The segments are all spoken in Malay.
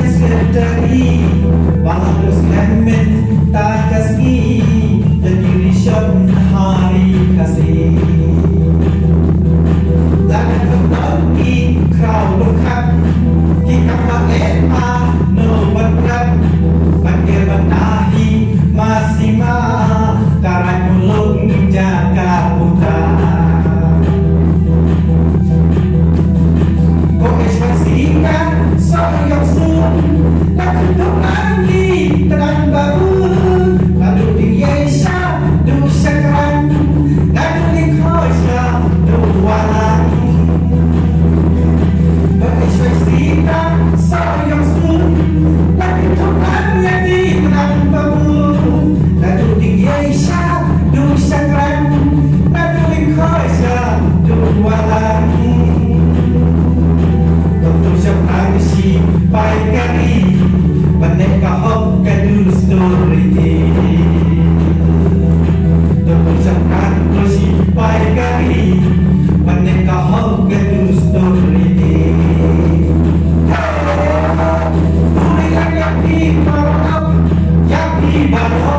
sekretari Bagus kemet tak kasih jadi risau hari kasih Lagu kembali kau lekat kita pakai no berat Pakir benahi masih mah Karai mulung jaga putra Kau ekspresikan soyong sun Lagu lagi terang baru Lalu tinggi syah du syakran Lalu tinggi syah du walang Berekspresikan soyong sun Lagu lagi terang baru Lalu tinggi syah du syakran Lalu tinggi syah du walang Untuk siapa si baik kari Mereka hok kadu story Untuk siapa si baik kari Mereka hok kadu story Boleh yang di marab Yang di barang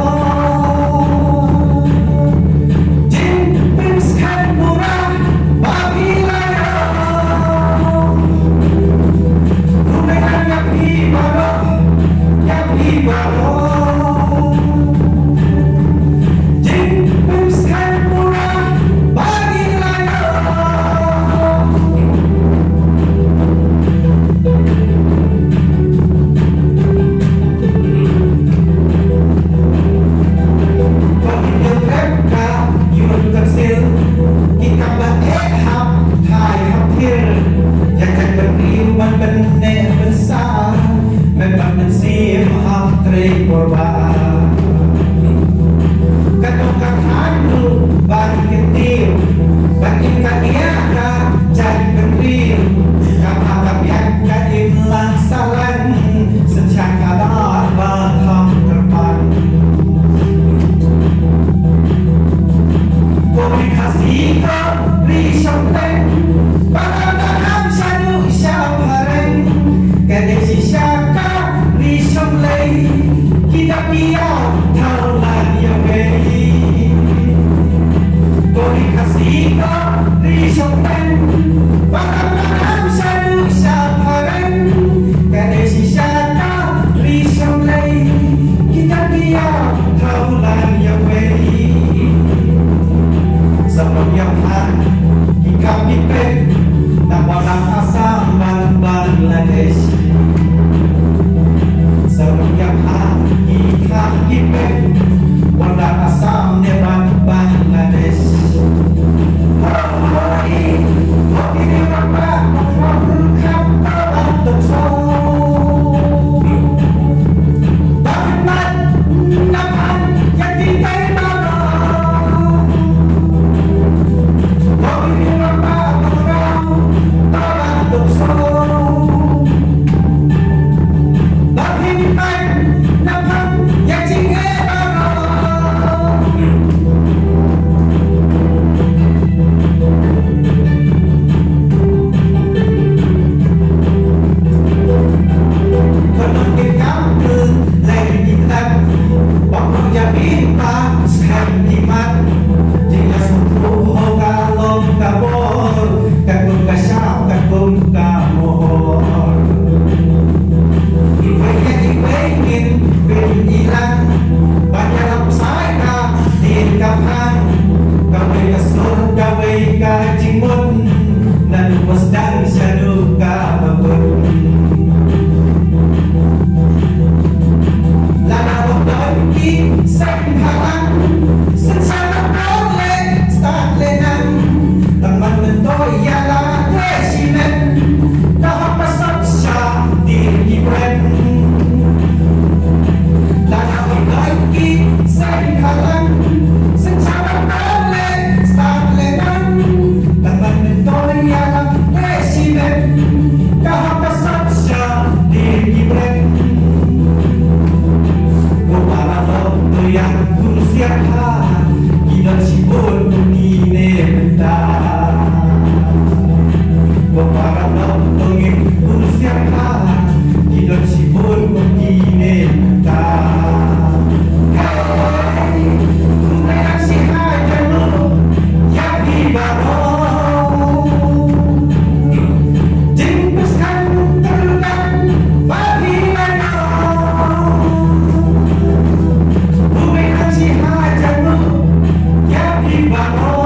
Start Aku